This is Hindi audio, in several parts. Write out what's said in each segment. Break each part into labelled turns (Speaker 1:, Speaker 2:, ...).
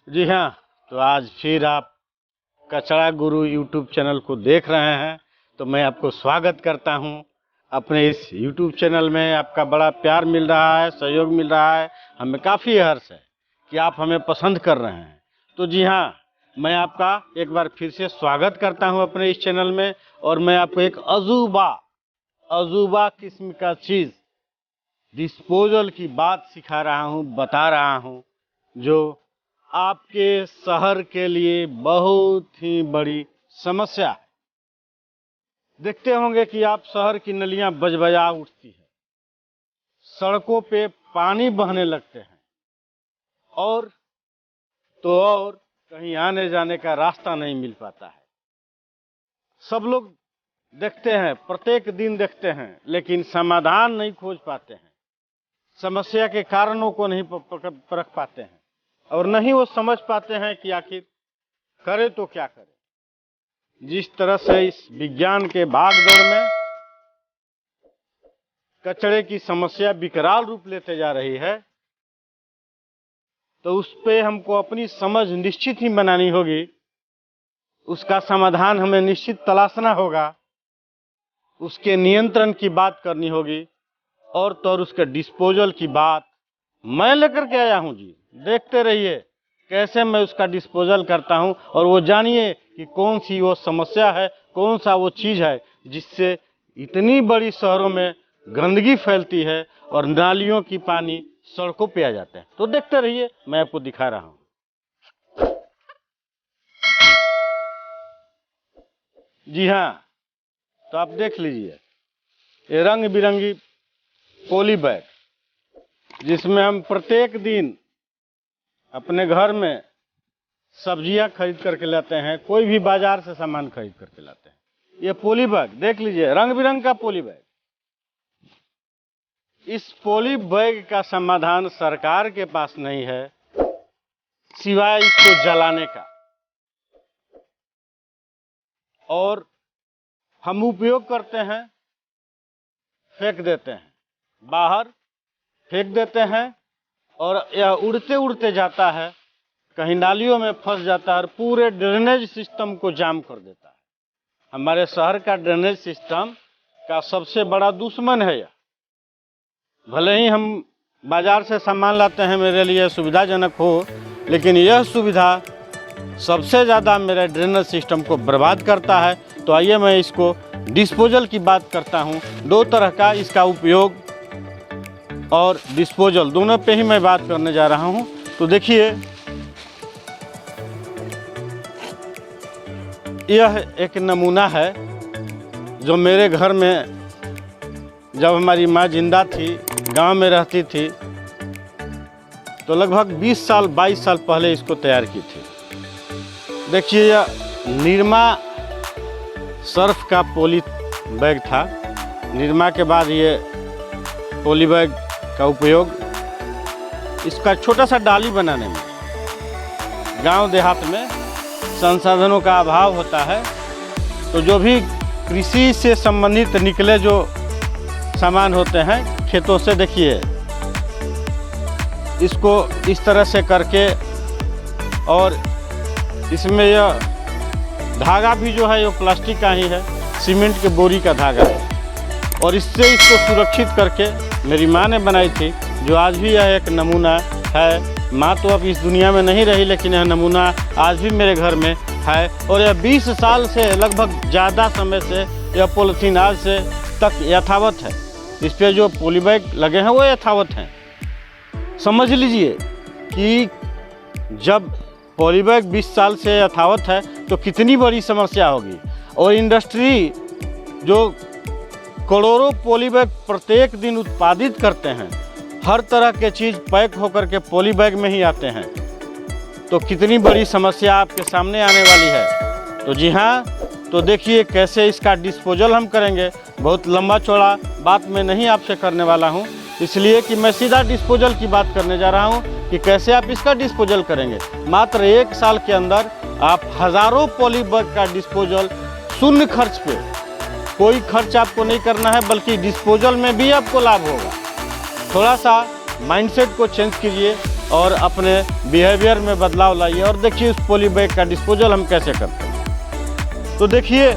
Speaker 1: जी हाँ, तो आज फिर आप कचरा गुरु यूट्यूब चैनल को देख रहे हैं, तो मैं आपको स्वागत करता हूं। अपने इस यूट्यूब चैनल में आपका बड़ा प्यार मिल रहा है, सहयोग मिल रहा है। हमें काफ़ी हर्ष है कि आप हमें पसंद कर रहे हैं। तो जी हाँ, मैं आपका एक बार फिर से स्वागत करता हूं अपने इस चैनल में, और मैं आपको एक अजूबा किस्म का चीज़ डिस्पोजल की बात सिखा रहा हूं, बता रहा हूं, जो आपके शहर के लिए बहुत ही बड़ी समस्या है। देखते होंगे कि आप शहर की नलियां बजबजा उठती है, सड़कों पे पानी बहने लगते हैं, और कहीं आने जाने का रास्ता नहीं मिल पाता है। सब लोग देखते हैं, प्रत्येक दिन देखते हैं, लेकिन समाधान नहीं खोज पाते हैं। समस्या के कारणों को नहीं परख पाते हैं, और नहीं वो समझ पाते हैं कि आखिर करें तो क्या करें। जिस तरह से इस विज्ञान के भागदौड़ में कचरे की समस्या विकराल रूप लेते जा रही है, तो उस पे हमको अपनी समझ निश्चित ही बनानी होगी। उसका समाधान हमें निश्चित तलाशना होगा, उसके नियंत्रण की बात करनी होगी, और तो और उसके डिस्पोजल की बात मैं लेकर के आया हूं जी। देखते रहिए कैसे मैं उसका डिस्पोजल करता हूं, और वो जानिए कि कौन सी वो समस्या है, कौन सा वो चीज़ है जिससे इतनी बड़ी शहरों में गंदगी फैलती है और नालियों की पानी सड़कों पे आ जाते हैं। तो देखते रहिए, मैं आपको दिखा रहा हूं। जी हाँ, तो आप देख लीजिए, ये रंग बिरंगी पॉली बैग, जिसमें हम प्रत्येक दिन अपने घर में सब्जियां खरीद करके लाते हैं, कोई भी बाजार से सामान खरीद करके लाते हैं। ये पॉली बैग देख लीजिए, रंग बिरंग का पॉली बैग। इस पॉली बैग का समाधान सरकार के पास नहीं है, सिवाय इसको जलाने का। और हम उपयोग करते हैं, फेंक देते हैं, बाहर फेंक देते हैं, और यह उड़ते उड़ते जाता है, कहीं नालियों में फंस जाता है और पूरे ड्रेनेज सिस्टम को जाम कर देता है। हमारे शहर का ड्रेनेज सिस्टम का सबसे बड़ा दुश्मन है यह। भले ही हम बाजार से सामान लाते हैं, मेरे लिए सुविधाजनक हो, लेकिन यह सुविधा सबसे ज़्यादा मेरे ड्रेनेज सिस्टम को बर्बाद करता है। तो आइए मैं इसको डिस्पोजल की बात करता हूँ। दो तरह का इसका उपयोग और डिस्पोजल दोनों पे ही मैं बात करने जा रहा हूँ। तो देखिए, यह एक नमूना है जो मेरे घर में जब हमारी माँ जिंदा थी, गांव में रहती थी, तो लगभग 20 साल 22 साल पहले इसको तैयार की थी। देखिए, यह निरमा सर्फ का पॉली बैग था। निरमा के बाद ये पॉली बैग का उपयोग इसका छोटा सा डाली बनाने में, गांव देहात में संसाधनों का अभाव होता है, तो जो भी कृषि से संबंधित निकले जो सामान होते हैं खेतों से, देखिए इसको इस तरह से करके, और इसमें यह धागा भी जो है वो प्लास्टिक का ही है, सीमेंट के बोरी का धागा है, और इससे इसको सुरक्षित करके मेरी माँ ने बनाई थी, जो आज भी यह एक नमूना है। माँ तो अब इस दुनिया में नहीं रही, लेकिन यह नमूना आज भी मेरे घर में है, और यह 20 साल से लगभग ज़्यादा समय से यह पॉलीथीन आज से तक यथावत है। इस पे जो पॉली बैग लगे हैं वो यथावत हैं। समझ लीजिए कि जब पॉली बैग 20 साल से यथावत है तो कितनी बड़ी समस्या होगी। और इंडस्ट्री जो करोड़ों पॉली बैग प्रत्येक दिन उत्पादित करते हैं, हर तरह के चीज़ पैक होकर के पॉली बैग में ही आते हैं, तो कितनी बड़ी समस्या आपके सामने आने वाली है। तो जी हाँ, तो देखिए कैसे इसका डिस्पोजल हम करेंगे। बहुत लंबा चौड़ा बात मैं नहीं आपसे करने वाला हूँ, इसलिए कि मैं सीधा डिस्पोजल की बात करने जा रहा हूँ कि कैसे आप इसका डिस्पोजल करेंगे। मात्र 1 साल के अंदर आप हज़ारों पॉली बैग का डिस्पोजल शून्य खर्च पे, कोई खर्च आपको नहीं करना है, बल्कि डिस्पोजल में भी आपको लाभ होगा। थोड़ा सा माइंडसेट को चेंज कीजिए, और अपने बिहेवियर में बदलाव लाइए और देखिए उस पॉली बैग का डिस्पोजल हम कैसे करते हैं। तो देखिए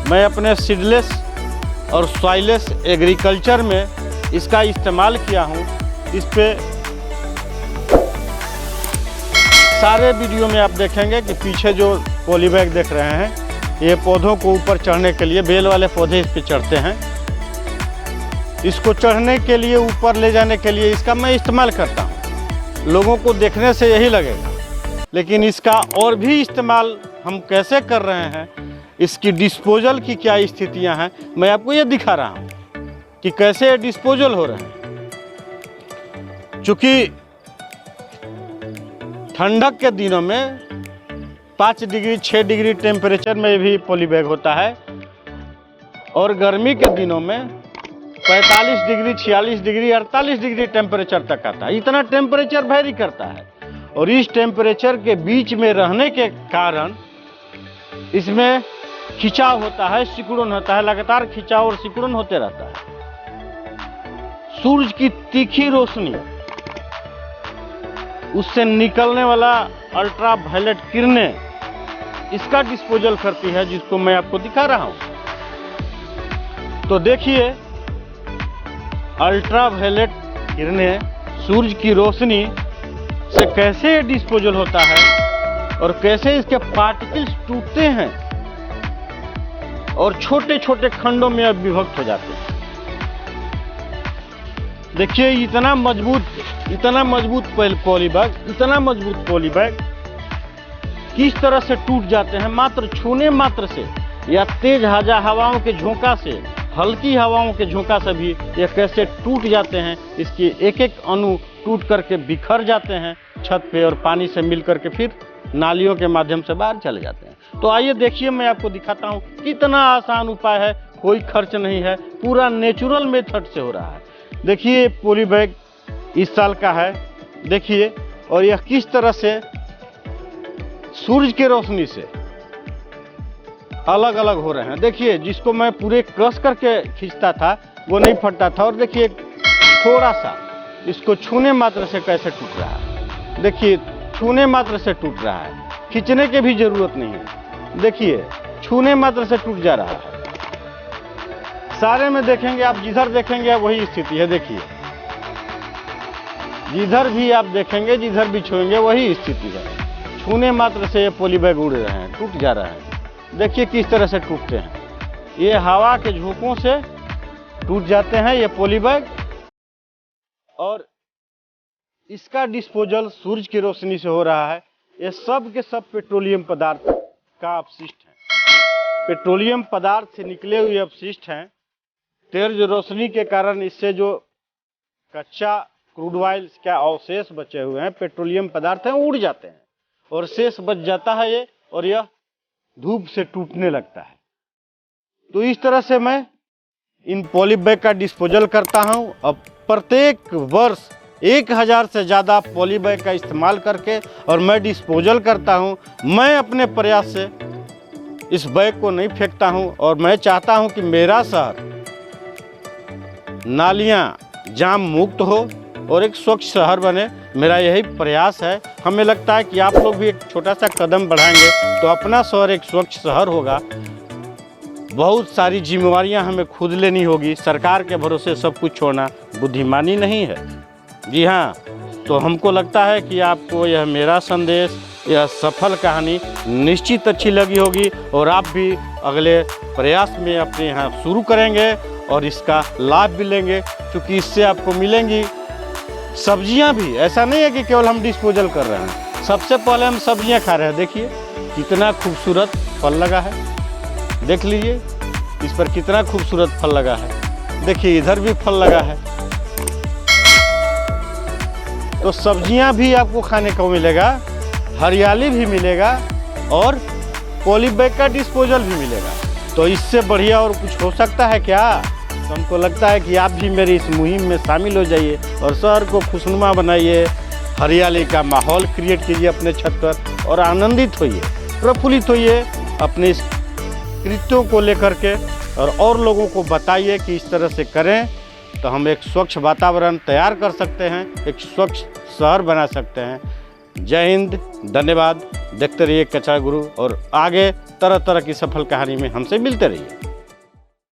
Speaker 1: मैं अपने सीडलेस और सॉइलेस एग्रीकल्चर में इसका इस्तेमाल किया हूँ। इस पे सारे वीडियो में आप देखेंगे कि पीछे जो पॉली बैग देख रहे हैं ये पौधों को ऊपर चढ़ने के लिए, बेल वाले पौधे इस पे चढ़ते हैं, इसको चढ़ने के लिए, ऊपर ले जाने के लिए इसका मैं इस्तेमाल करता हूँ। लोगों को देखने से यही लगेगा, लेकिन इसका और भी इस्तेमाल हम कैसे कर रहे हैं, इसकी डिस्पोजल की क्या स्थितियाँ हैं, मैं आपको ये दिखा रहा हूँ कि कैसे डिस्पोजल हो रहे हैं। चूँकि ठंडक के दिनों में 5 डिग्री 6 डिग्री टेम्परेचर में भी पॉली बैग होता है और गर्मी के दिनों में 45 डिग्री 46 डिग्री 48 डिग्री टेम्परेचर तक आता है। इतना टेम्परेचर वेरी करता है और इस टेम्परेचर के बीच में रहने के कारण इसमें खिंचाव होता है, सिकुड़न होता है, लगातार खिंचाव और सिकुड़न होते रहता है। सूरज की तीखी रोशनी, उससे निकलने वाला अल्ट्रा वायलेट किरणें इसका डिस्पोजल करती है, जिसको मैं आपको दिखा रहा हूं। तो देखिए अल्ट्रा वायलेट किरणें सूरज की रोशनी से कैसे डिस्पोजल होता है और कैसे इसके पार्टिकल्स टूटते हैं और छोटे छोटे खंडों में अब विभक्त हो जाते हैं। देखिए इतना मजबूत पॉली बैग किस तरह से टूट जाते हैं मात्र छूने मात्र से, या तेज हवाओं के झोंका से, हल्की हवाओं के झोंका से भी ये कैसे टूट जाते हैं। इसके एक एक अणु टूट करके बिखर जाते हैं छत पे और पानी से मिल करके फिर नालियों के माध्यम से बाहर चले जाते हैं। तो आइए देखिए मैं आपको दिखाता हूँ कितना आसान उपाय है, कोई खर्च नहीं है, पूरा नेचुरल मेथड से हो रहा है। देखिए पॉली बैग इस साल का है, देखिए, और यह किस तरह से सूरज की रोशनी से अलग अलग हो रहे हैं। देखिए जिसको मैं पूरे कस करके खींचता था वो नहीं फटता था, और देखिए थोड़ा सा इसको छूने मात्र से कैसे टूट रहा है। देखिए छूने मात्र से टूट रहा है, खींचने की भी जरूरत नहीं है। देखिए छूने मात्र से टूट जा रहा है। सारे में देखेंगे आप, जिधर देखेंगे आप वही स्थिति है। देखिए जिधर भी आप देखेंगे, जिधर भी छुएंगे वही स्थिति है। छूने मात्र से ये पॉली बैग उड़ रहे हैं, टूट जा रहे हैं। देखिए किस तरह से टूटते हैं, ये हवा के झोंकों से टूट जाते हैं ये पॉली बैग। और इसका डिस्पोजल सूरज की रोशनी से हो रहा है। ये सब के सब पेट्रोलियम पदार्थ का अपशिष्ट है। पेट्रोलियम पदार्थ से निकले हुए अपशिष्ट हैं। तेज रोशनी के कारण इससे जो कच्चा क्रूड ऑयल के अवशेष बचे हुए हैं, पेट्रोलियम पदार्थ हैं, उड़ जाते हैं और शेष बच जाता है ये, और यह धूप से टूटने लगता है। तो इस तरह से मैं इन पॉली बैग का डिस्पोजल करता हूं। अब प्रत्येक वर्ष 1000 से ज़्यादा पॉली बैग का इस्तेमाल करके और मैं डिस्पोजल करता हूं। मैं अपने प्रयास से इस बैग को नहीं फेंकता हूं और मैं चाहता हूं कि मेरा शहर नालियां जाम मुक्त हो और एक स्वच्छ शहर बने। मेरा यही प्रयास है। हमें लगता है कि आप लोग भी एक छोटा सा कदम बढ़ाएंगे तो अपना शहर एक स्वच्छ शहर होगा। बहुत सारी जिम्मेवारियां हमें खुद लेनी होगी। सरकार के भरोसे सब कुछ छोड़ना बुद्धिमानी नहीं है। जी हाँ, तो हमको लगता है कि आपको यह मेरा संदेश, यह सफल कहानी निश्चित अच्छी लगी होगी और आप भी अगले प्रयास में अपने यहाँ शुरू करेंगे और इसका लाभ भी लेंगे, क्योंकि इससे आपको मिलेंगी सब्जियां भी। ऐसा नहीं है कि केवल हम डिस्पोजल कर रहे हैं, सबसे पहले हम सब्जियां खा रहे हैं। देखिए कितना खूबसूरत फल लगा है, देख लीजिए इस पर कितना खूबसूरत फल लगा है। देखिए इधर भी फल लगा है। तो सब्जियां भी आपको खाने को मिलेगा, हरियाली भी मिलेगा और पॉली बैग का डिस्पोजल भी मिलेगा। तो इससे बढ़िया और कुछ हो सकता है क्या? तो हमको लगता है कि आप भी मेरी इस मुहिम में शामिल हो जाइए और शहर को खुशनुमा बनाइए, हरियाली का माहौल क्रिएट कीजिए अपने छत पर और आनंदित होइए, प्रफुल्लित होइए अपने इस कृत्यों को लेकर के, और लोगों को बताइए कि इस तरह से करें तो हम एक स्वच्छ वातावरण तैयार कर सकते हैं, एक स्वच्छ शहर बना सकते हैं। जय हिंद, धन्यवाद। देखते रहिए कचरा गुरु और आगे तरह तरह की सफल कहानी में हमसे मिलते रहिए।